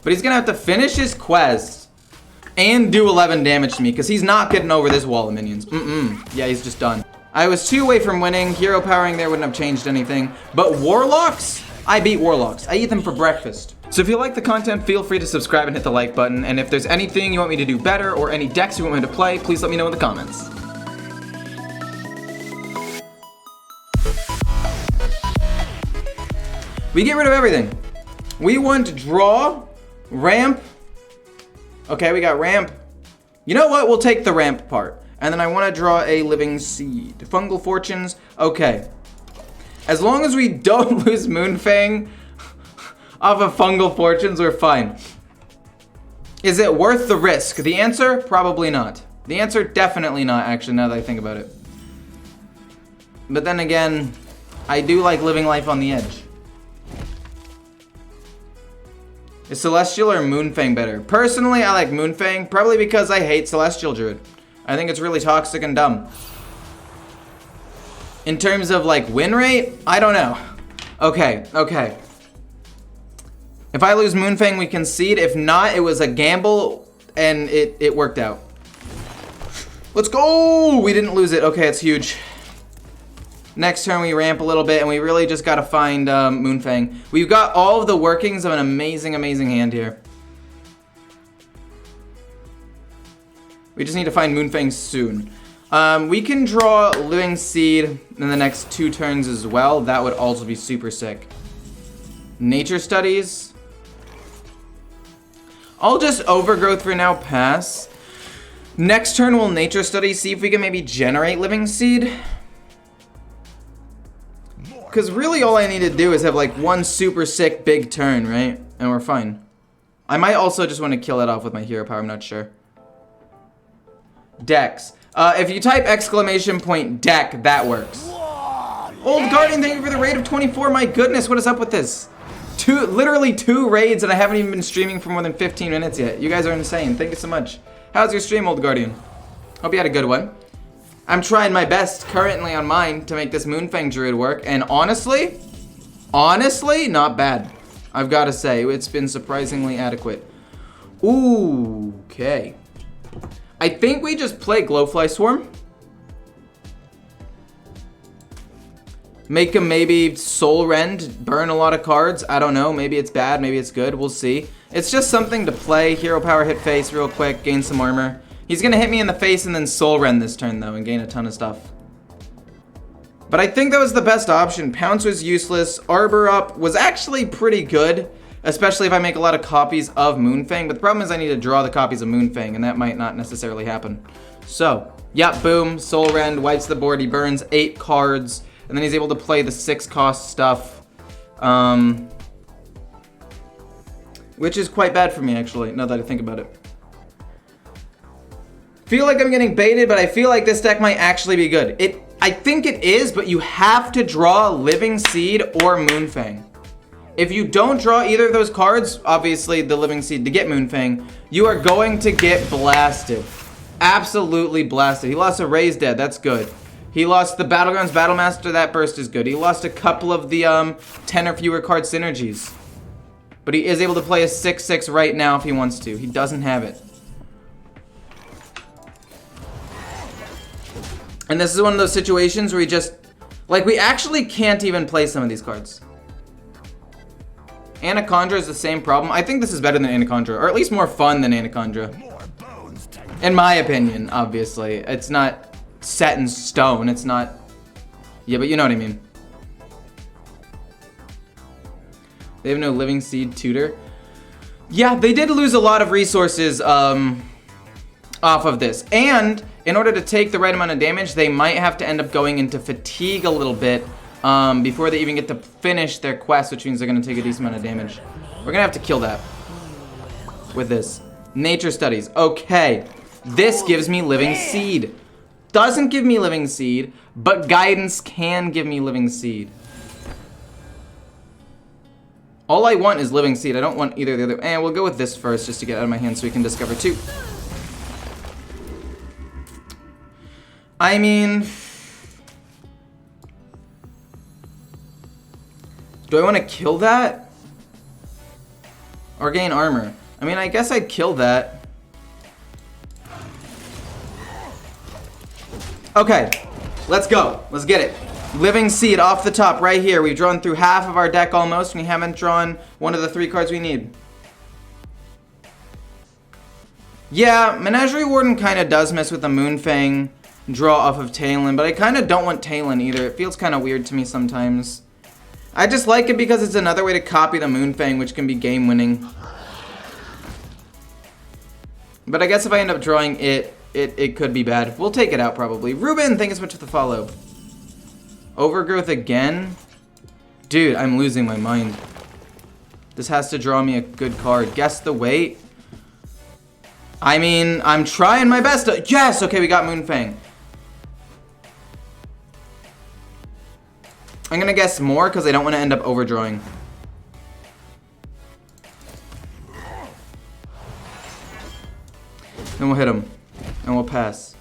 But he's gonna have to finish his quest and do 11 damage to me because he's not getting over this wall of minions. Yeah, he's just done. I was 2 away from winning. Hero powering there wouldn't have changed anything. But Warlocks, I beat Warlocks. I eat them for breakfast. So if you like the content, feel free to subscribe and hit the like button. And if there's anything you want me to do better or any decks you want me to play, please let me know in the comments. We get rid of everything. We want draw, ramp. Okay, we got ramp. You know what? We'll take the ramp part. And then I want to draw a living seed. Fungal fortunes. Okay. As long as we don't lose Moonfang off of fungal fortunes, we're fine. Is it worth the risk? The answer, probably not. The answer, definitely not, actually, now that I think about it. But then again, I do like living life on the edge. Is Celestial or Moonfang better? Personally, I like Moonfang, probably because I hate Celestial Druid. I think it's really toxic and dumb. In terms of like win rate, I don't know. Okay. If I lose Moonfang, we concede. If not, it was a gamble and it worked out. Let's go! We didn't lose it. Okay, it's huge. Next turn we ramp a little bit and we really just gotta find Moonfang. We've got all of the workings of an amazing hand here. We just need to find Moonfang soon. We can draw Living Seed in the next 2 turns as well. That would also be super sick. Nature Studies. I'll just Overgrowth for now, pass. Next turn we'll Nature Studies, see if we can maybe generate Living Seed. Because really all I need to do is have like 1 super sick big turn, right? And we're fine. I might also just want to kill it off with my hero power, I'm not sure. Decks. If you type !deck, that works. Old Guardian, thank you for the raid of 24. My goodness, what is up with this? Literally 2 raids and I haven't even been streaming for more than 15 minutes yet. You guys are insane. Thank you so much. How's your stream, Old Guardian? Hope you had a good one. I'm trying my best currently on mine to make this Moonfang Druid work. And honestly, not bad. I've got to say, it's been surprisingly adequate. Ooh, okay. I think we just play Glowfly Swarm. Make him maybe Soul Rend, burn a lot of cards. I don't know, maybe it's bad, maybe it's good, we'll see. It's just something to play. Hero power, hit face real quick, gain some armor. He's gonna hit me in the face and then Soul Rend this turn though and gain a ton of stuff. But I think that was the best option. Pounce was useless. Arbor Up was actually pretty good, especially if I make a lot of copies of Moonfang. But the problem is I need to draw the copies of Moonfang and that might not necessarily happen. So, yeah, boom, Soul Rend, wipes the board. He burns 8 cards and then he's able to play the 6 cost stuff. Which is quite bad for me actually, now that I think about it. Feel like I'm getting baited, but I feel like this deck might actually be good. I think it is, but you have to draw Living Seed or Moonfang. If you don't draw either of those cards, obviously the Living Seed to get Moonfang, you are going to get blasted. Absolutely blasted. He lost a Raised Dead, that's good. He lost the Battlegrounds Battlemaster, that burst is good. He lost a couple of the 10 or fewer card synergies. But he is able to play a 6/6 right now if he wants to. He doesn't have it. And this is one of those situations where we just, like, we actually can't even play some of these cards. Anaconda is the same problem. I think this is better than Anaconda, or at least more fun than Anaconda. In my opinion, obviously. It's not set in stone, it's not, yeah, but you know what I mean. They have no Living Seed tutor. Yeah, they did lose a lot of resources off of this. And in order to take the right amount of damage, they might have to end up going into fatigue a little bit before they even get to finish their quest, which means they're going to take a decent amount of damage. We're going to have to kill that with this. Nature Studies. Okay. This gives me Living Seed. Doesn't give me Living Seed, but Guidance can give me Living Seed. All I want is Living Seed. I don't want either of the other. And we'll go with this first just to get out of my hand so we can discover 2. I mean, do I want to kill that? Or gain armor. I mean, I guess I'd kill that. Okay, let's go. Let's get it. Living Seed off the top right here. We've drawn through half of our deck almost, and we haven't drawn one of the 3 cards we need. Yeah, Menagerie Warden kind of does mess with the Moonfang draw off of Talon, but I kind of don't want Talon either. It feels kind of weird to me sometimes. I just like it because it's another way to copy the Moonfang, which can be game winning. But I guess if I end up drawing it could be bad. We'll take it out probably. Ruben, thank you so much for the follow. Overgrowth again? Dude, I'm losing my mind. This has to draw me a good card. Guess the weight? I mean, I'm trying my best to... Yes! Okay, we got Moonfang. I'm gonna guess more because I don't want to end up overdrawing. Then we'll hit him. And we'll pass.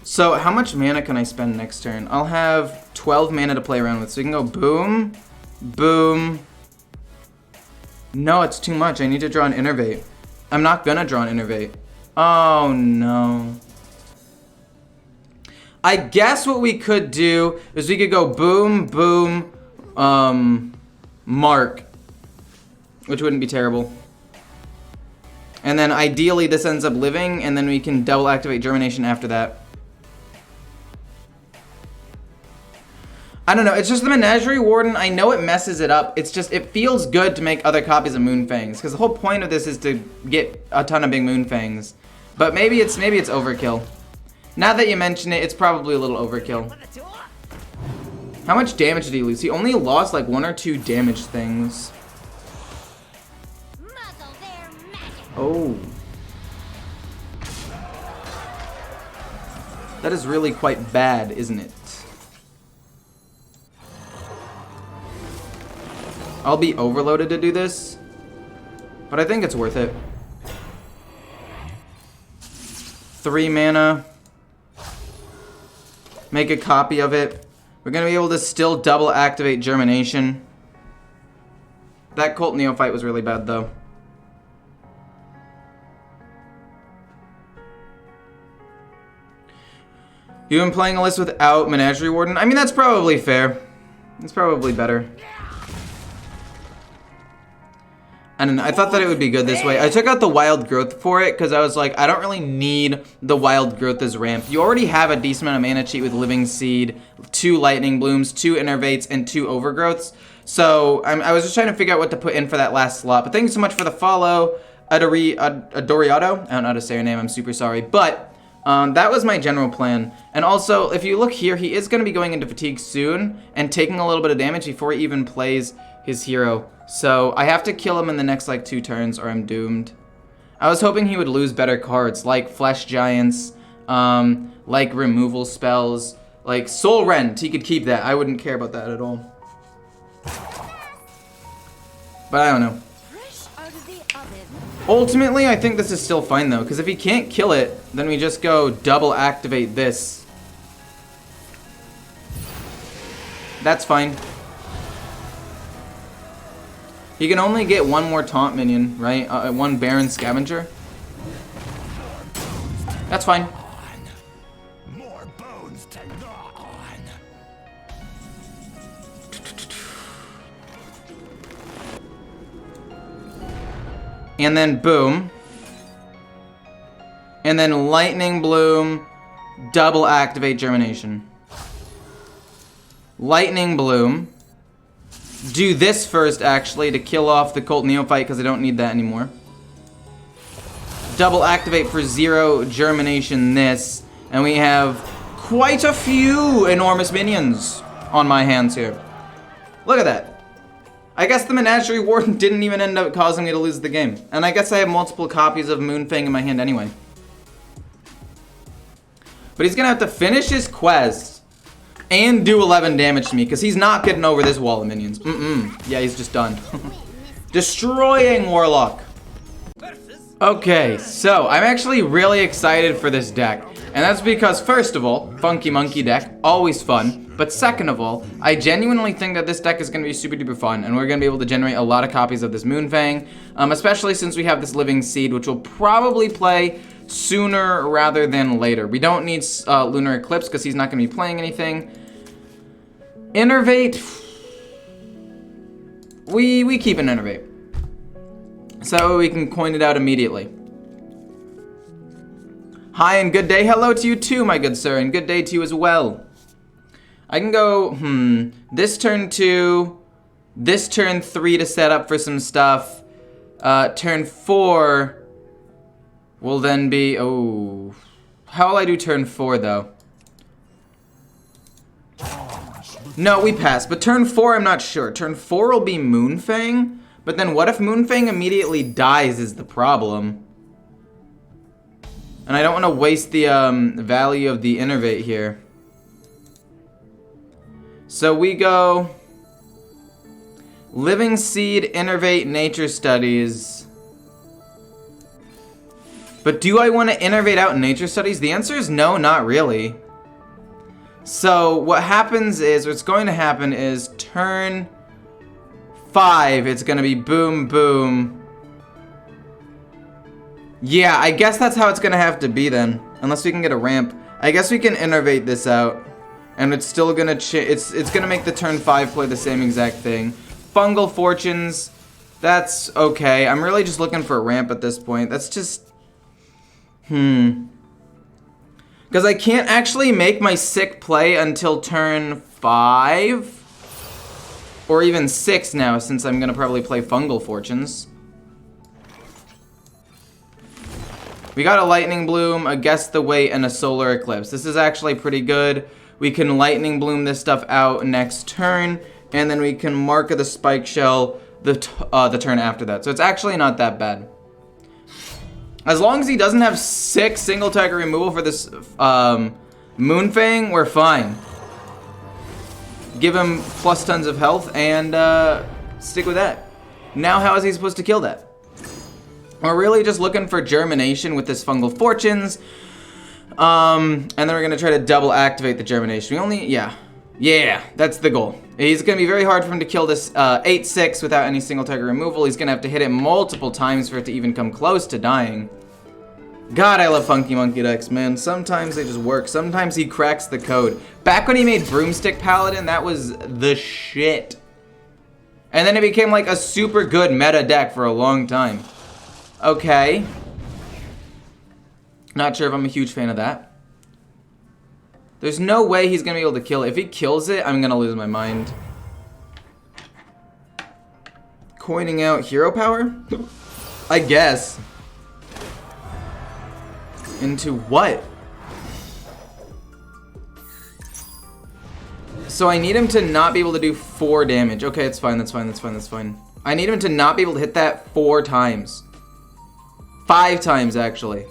So, how much mana can I spend next turn? I'll have 12 mana to play around with. So, you can go boom, boom. No, it's too much. I need to draw an Innervate. I'm not gonna draw an Innervate. Oh, no. I guess what we could do is we could go boom, boom, mark. Which wouldn't be terrible. And then ideally this ends up living, and then we can double activate Germination after that. I don't know, it's just the Menagerie Warden, I know it messes it up. It's just, it feels good to make other copies of Moonfangs, because the whole point of this is to get a ton of big Moonfangs. But maybe it's overkill. Now that you mention it, it's probably a little overkill. How much damage did he lose? He only lost like 1 or 2 damage things. Oh. That is really quite bad, isn't it? I'll be overloaded to do this, but I think it's worth it. 3 mana. Make a copy of it. We're gonna be able to still double activate Germination. That Cult Neophyte was really bad though. You've been playing a list without Menagerie Warden? I mean, that's probably fair. It's probably better. I don't know. I thought that it would be good this way. I took out the Wild Growth for it because I was like, I don't really need the Wild Growth as ramp. You already have a decent amount of mana cheat with Living Seed, 2 Lightning Blooms, 2 Innervates, and 2 Overgrowths. So I was just trying to figure out what to put in for that last slot. But thank you so much for the follow, Adoriato. I don't know how to say your name. I'm super sorry. But that was my general plan. And also, if you look here, he is going to be going into Fatigue soon and taking a little bit of damage before he even plays his hero. So I have to kill him in the next like 2 turns or I'm doomed. I was hoping he would lose better cards like Flesh Giants, like removal spells, like Soul Rend. He could keep that. I wouldn't care about that at all. But I don't know. Ultimately, I think this is still fine though, because if he can't kill it, then we just go double activate this. That's fine. He can only get 1 more taunt minion, right? 1 Baron Scavenger. That's fine. More bones to gnaw on. And then boom. And then Lightning Bloom, double activate Germination. Lightning Bloom. Do this first, actually, to kill off the Cult Neophyte, because I don't need that anymore. Double activate for 0, Germination this, and we have quite a few enormous minions on my hands here. Look at that. I guess the Menagerie Warden didn't even end up causing me to lose the game. And I guess I have multiple copies of Moonfang in my hand anyway. But he's gonna have to finish his quest and do 11 damage to me, because he's not getting over this wall of minions. Yeah, he's just done. Destroying Warlock. Okay, so I'm actually really excited for this deck. And that's because, first of all, Funky Monkey deck, always fun. But second of all, I genuinely think that this deck is going to be super duper fun, and we're going to be able to generate a lot of copies of this Moonfang, especially since we have this Living Seed, which will probably play sooner rather than later. We don't need Lunar Eclipse because he's not going to be playing anything. Innervate, we keep an Innervate, so we can coin it out immediately. Hi and good day. Hello to you too, my good sir, and good day to you as well. I can go, this turn 2, this turn 3 to set up for some stuff. Turn 4 will then be, how will I do turn 4 though? No, we pass, but turn 4 I'm not sure. Turn 4 will be Moonfang, but then what if Moonfang immediately dies is the problem. And I don't want to waste the value of the Innervate here. So we go Living Seed, Innervate, Nature Studies. But do I want to Innervate out Nature Studies? The answer is no, not really. So what happens is, what's going to happen is turn 5, it's going to be boom, boom. Yeah, I guess that's how it's going to have to be then. Unless we can get a ramp. I guess we can Innervate this out. And it's still going to it's going to make the turn 5 play the same exact thing. Fungal Fortunes, that's okay. I'm really just looking for a ramp at this point. That's just... Because I can't actually make my sick play until turn 5. Or even 6 now, since I'm going to probably play Fungal Fortunes. We got a Lightning Bloom, a Guess the Weight, and a Solar Eclipse. This is actually pretty good. We can Lightning Bloom this stuff out next turn, and then we can Mark of the Spike Shell the turn after that. So it's actually not that bad. As long as he doesn't have 6 single target removal for this Moonfang, we're fine. Give him plus tons of health and stick with that. Now how is he supposed to kill that? We're really just looking for Germination with this Fungal Fortunes. And then we're going to try to double activate the Germination. Yeah, that's the goal. He's going to be very hard for him to kill this 8/6 without any single target removal. He's going to have to hit it multiple times for it to even come close to dying. God, I love Funky Monkey decks, man. Sometimes they just work. Sometimes he cracks the code. Back when he made Broomstick Paladin, that was the shit. And then it became like a super good meta deck for a long time. Okay. Not sure if I'm a huge fan of that. There's no way he's going to be able to kill it. If he kills it, I'm going to lose my mind. Coining out hero power? I guess. Into what? So I need him to not be able to do 4 damage. Okay, it's fine, that's fine. I need him to not be able to hit that 4 times. 5 times, actually.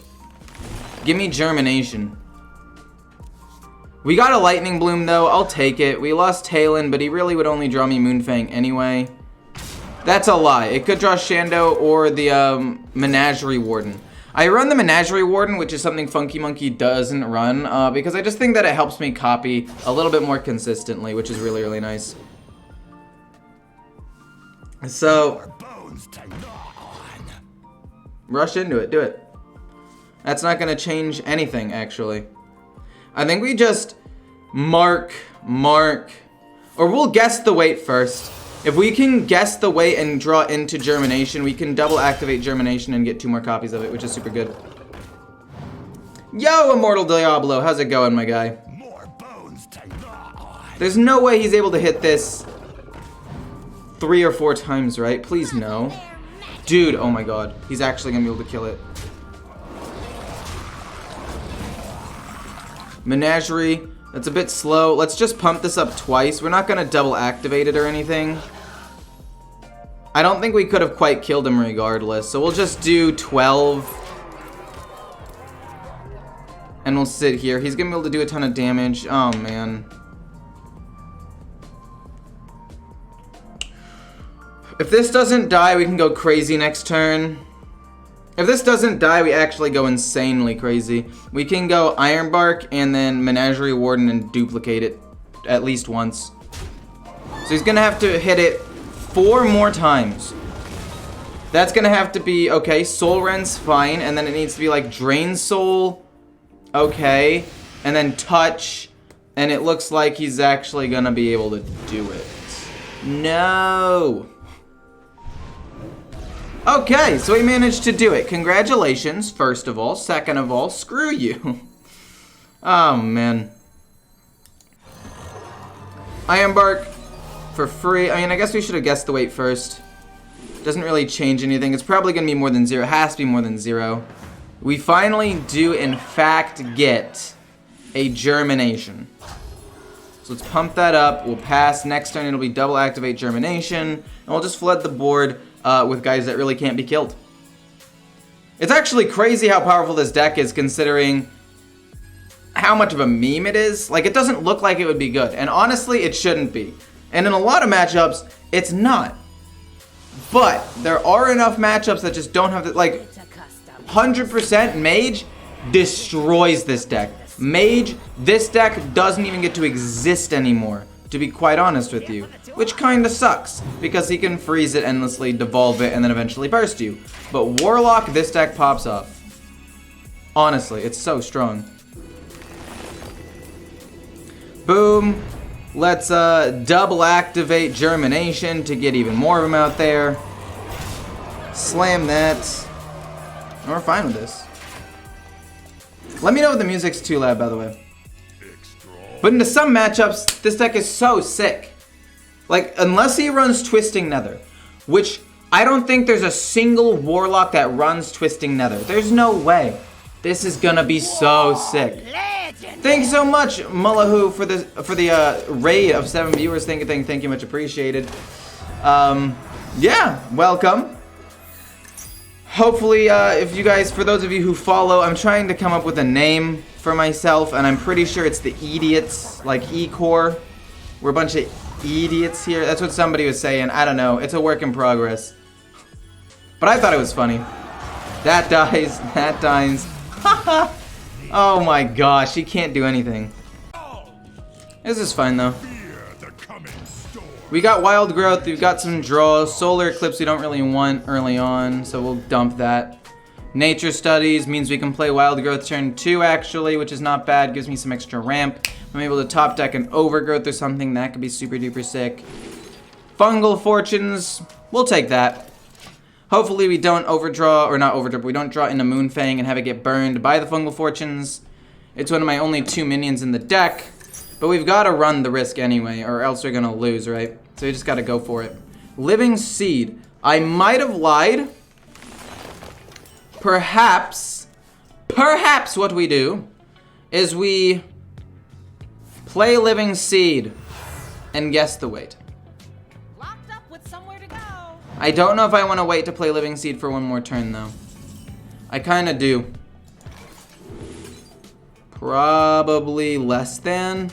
Give me Germination. We got a Lightning Bloom, though. I'll take it. We lost Talon, but he really would only draw me Moonfang anyway. That's a lie. It could draw Shando or the Menagerie Warden. I run the Menagerie Warden, which is something Funky Monkey doesn't run, because I just think that it helps me copy a little bit more consistently, which is really, really nice. So, rush into it. Do it. That's not going to change anything, actually. I think we just mark, or we'll guess the weight first. If we can guess the weight and draw into Germination, we can double activate Germination and get 2 more copies of it, which is super good. Yo, Immortal Diablo, how's it going, my guy? More bones to gnaw on. There's no way he's able to hit this 3 or 4 times, right? Please, no. Dude, oh my god. He's actually gonna be able to kill it. Menagerie. That's a bit slow. Let's just pump this up twice. We're not gonna double activate it or anything. I don't think we could have quite killed him regardless. So we'll just do 12. And we'll sit here. He's gonna be able to do a ton of damage. Oh, man. If this doesn't die, we can go crazy next turn. If this doesn't die, we actually go insanely crazy. We can go Ironbark and then Menagerie Warden and duplicate it at least once. So he's gonna have to hit it 4 more times. That's gonna have to be, okay, Soul Rend's fine, and then it needs to be like Drain Soul, okay, and then Touch, and it looks like he's actually gonna be able to do it. No! Okay, so he managed to do it. Congratulations, first of all. Second of all, screw you. Oh, man. I embark for free. I mean, I guess we should have guessed the weight first. Doesn't really change anything. It's probably going to be more than 0. It has to be more than 0. We finally do, in fact, get a Germination. So let's pump that up. We'll pass. Next turn, it'll be double activate Germination. And we'll just flood the board with guys that really can't be killed. It's actually crazy how powerful this deck is, considering how much of a meme it is. Like, it doesn't look like it would be good. And honestly, it shouldn't be. And in a lot of matchups, it's not. But there are enough matchups that just don't have the, like, 100% Mage destroys this deck. Mage, this deck doesn't even get to exist anymore, to be quite honest with you. Which kinda sucks, because he can freeze it endlessly, devolve it, and then eventually burst you. But Warlock, this deck pops off. Honestly, it's so strong. Boom. Let's double activate Germination to get even more of them out there. Slam that. And we're fine with this. Let me know if the music's too loud, by the way. But into some matchups, this deck is so sick. Like, unless he runs Twisting Nether, which I don't think there's a single Warlock that runs Twisting Nether. There's no way. This is gonna be so sick. Thanks so much, Mullahu, for the raid of 7 viewers. Thank you, much appreciated. Yeah, welcome. Hopefully, if you guys, for those of you who follow, I'm trying to come up with a name for myself, and I'm pretty sure it's the Idiots, like E-Core. We're a bunch of idiots here. That's what somebody was saying. I don't know. It's a work in progress. But I thought it was funny. That dies. That dies. Haha. Oh my gosh, he can't do anything. This is fine though. We got Wild Growth, we've got some draws. Solar Eclipse we don't really want early on, so we'll dump that. Nature Studies means we can play Wild Growth turn 2 actually, which is not bad. Gives me some extra ramp. I'm able to top deck an Overgrowth or something. That could be super duper sick. Fungal Fortunes, we'll take that. Hopefully we don't overdraw, or not overdraw, but we don't draw into Moonfang and have it get burned by the Fungal Fortunes. It's one of my only 2 minions in the deck, but we've got to run the risk anyway, or else we're going to lose, right? So we just got to go for it. Living Seed. I might have lied. Perhaps what we do is we play Living Seed and guess the weight. I don't know if I want to wait to play Living Seed for one more turn, though. I kind of do. Probably less than.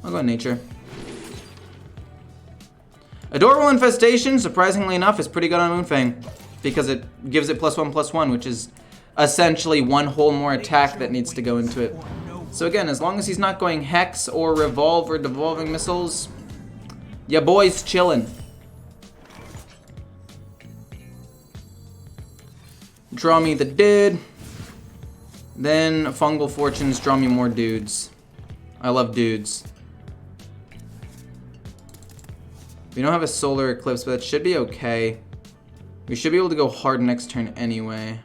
I'll go Nature. Adorable Infestation, surprisingly enough, is pretty good on Moonfang. Because it gives it +1/+1, which is essentially 1 whole more attack that needs to go into it. So again, as long as he's not going Hex or Revolve or Devolving Missiles, ya boy's chillin'. Draw me the dude. Then Fungal Fortunes, draw me more dudes. I love dudes. We don't have a Solar Eclipse, but that should be okay. We should be able to go hard next turn anyway.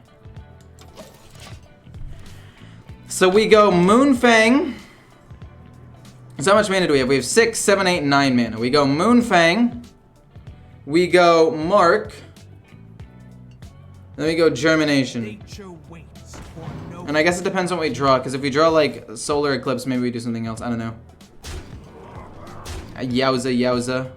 So we go Moonfang. So how much mana do we have? We have 6, 7, 8, 9 mana. We go Moonfang. We go Mark. Then we go Germination. And I guess it depends on what we draw, because if we draw like Solar Eclipse, maybe we do something else. I don't know. Yowza, yowza.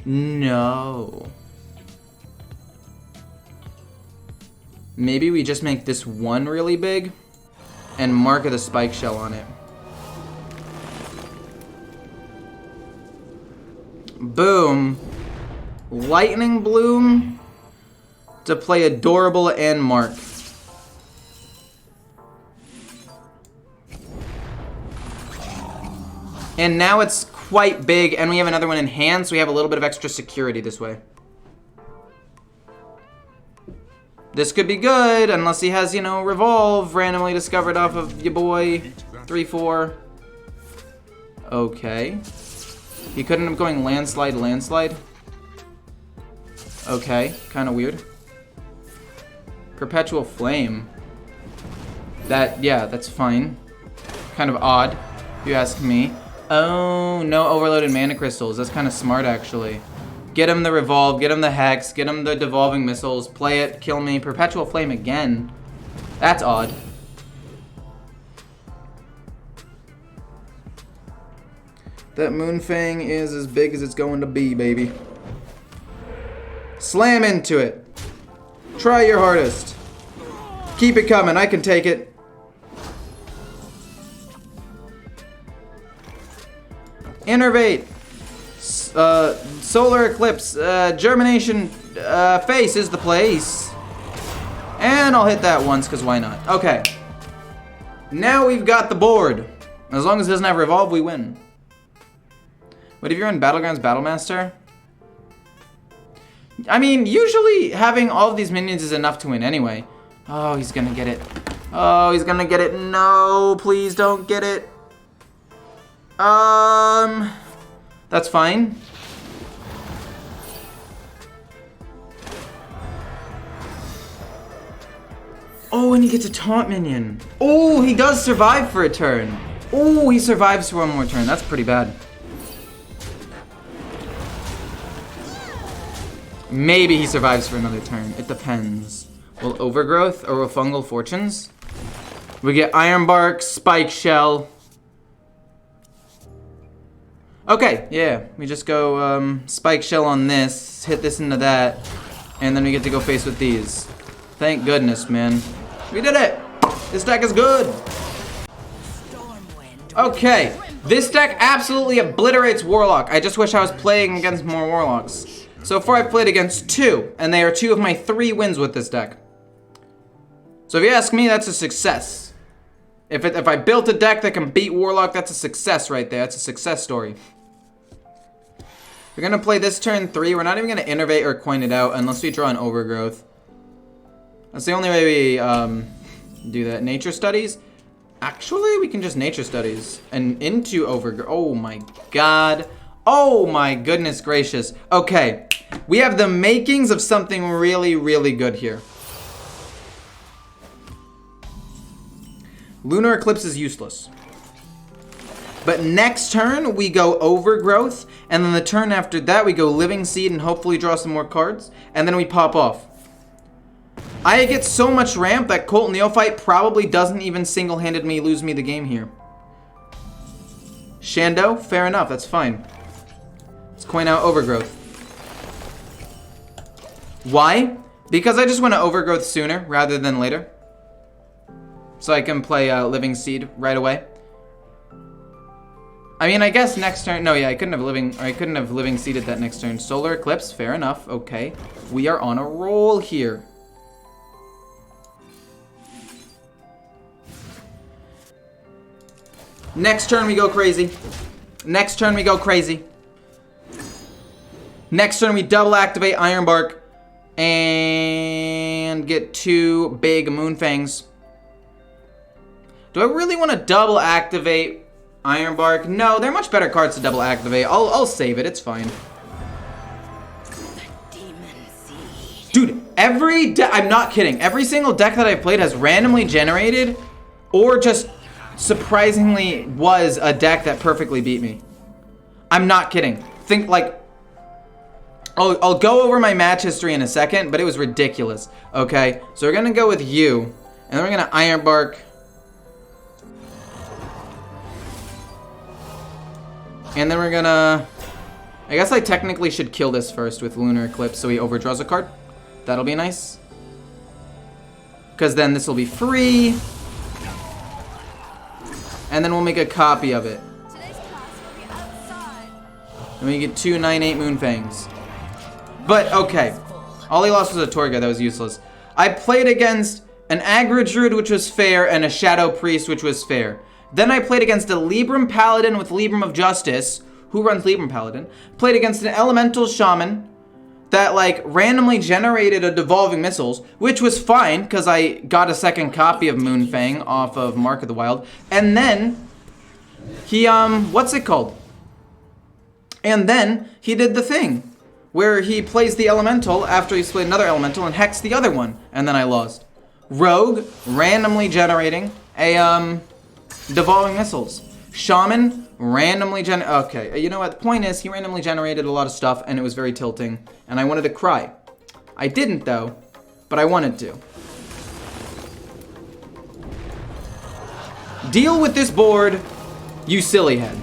No. Maybe we just make this one really big and mark the spike shell on it. Boom. Lightning Bloom to play Adorable and Mark. And now it's quite big, and we have another one in hand, so we have a little bit of extra security this way. This could be good, unless he has, you know, Revolve randomly discovered off of your boy. 3-4. Okay. He couldn't have going landslide, landslide. Okay, kind of weird. Perpetual Flame. That, yeah, that's fine. Kind of odd, if you ask me. Oh, no overloaded mana crystals. That's kind of smart, actually. Get him the Revolve, get him the Hex, get him the Devolving Missiles, play it, kill me. Perpetual Flame again. That's odd. That Moonfang is as big as it's going to be, baby. Slam into it. Try your hardest. Keep it coming, I can take it. Innervate. Solar Eclipse. Germination Face is the place. And I'll hit that once, because why not? Okay. Now we've got the board. As long as it doesn't have Revolve, we win. What if you're in Battlegrounds Battlemaster? I mean, usually having all of these minions is enough to win anyway. Oh, he's gonna get it. Oh, he's gonna get it. No, please don't get it. That's fine. Oh, and he gets a taunt minion. Oh, he does survive for a turn. Oh, he survives for one more turn. That's pretty bad. Maybe he survives for another turn. It depends. Will Overgrowth or will Fungal Fortunes? We get Ironbark, Spike Shell. Okay, yeah. We just go Spike Shell on this, hit this into that, and then we get to go face with these. Thank goodness, man. We did it! This deck is good! Okay, this deck absolutely obliterates Warlock. I just wish I was playing against more Warlocks. So far I've played against 2, and they are 2 of my 3 wins with this deck. So if you ask me, that's a success. If I built a deck that can beat Warlock, that's a success right there. That's a success story. We're gonna play this turn 3. We're not even gonna innervate or coin it out unless we draw an Overgrowth. That's the only way we do that. Nature Studies? Actually, we can just Nature Studies and into Overgrowth. Oh my god. Oh my goodness gracious. Okay, we have the makings of something really, really good here. Lunar Eclipse is useless. But next turn, we go Overgrowth, and then the turn after that, we go Living Seed and hopefully draw some more cards, and then we pop off. I get so much ramp that Cult Neophyte probably doesn't even single-handedly lose me the game here. Shando, fair enough, that's fine. Let's coin out Overgrowth. Why? Because I just want to Overgrowth sooner rather than later. So I can play Living Seed right away. I mean, I guess next turn. No, yeah, I couldn't have Living Seeded that next turn. Solar Eclipse, fair enough. Okay, we are on a roll here. Next turn we go crazy. Next turn we go crazy. Next turn we double activate Ironbark and get 2 big Moonfangs. Do I really want to double activate Ironbark? No, they're much better cards to double activate. I'll save it. It's fine. Dude, every deck, I'm not kidding. Every single deck that I've played has randomly generated or just surprisingly was a deck that perfectly beat me. I'm not kidding. Think like, I'll go over my match history in a second, but it was ridiculous. Okay, so we're gonna go with you, and then we're gonna Ironbark. And then we're gonna, I guess I technically should kill this first with Lunar Eclipse so he overdraws a card. That'll be nice. Because then this will be free. And then we'll make a copy of it. And we get 2 9/8 Moonfangs. But, okay. All he lost was a Torga, that was useless. I played against an Aggro Druid, which was fair, and a Shadow Priest, which was fair. Then I played against a Libram Paladin with Libram of Justice, who runs Libram Paladin. Played against an Elemental Shaman that, like, randomly generated a Devolving Missiles, which was fine, because I got a second copy of Moonfang off of Mark of the Wild. And then, he, what's it called? And then, he did the thing where he plays the Elemental after he's played another Elemental and hexed the other one, and then I lost. Rogue, randomly generating a, Devolving Missiles. Shaman, randomly okay, you know what, the point is, he randomly generated a lot of stuff, and it was very tilting, and I wanted to cry. I didn't, though, but I wanted to. Deal with this board, you silly head.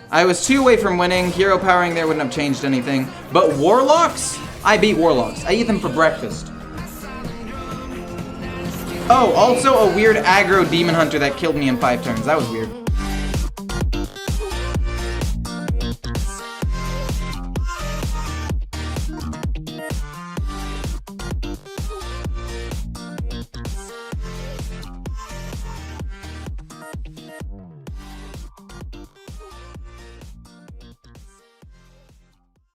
I was 2 away from winning. Hero powering there wouldn't have changed anything. But Warlocks? I beat Warlocks. I eat them for breakfast. Oh, also a weird aggro demon hunter that killed me in 5 turns. That was weird.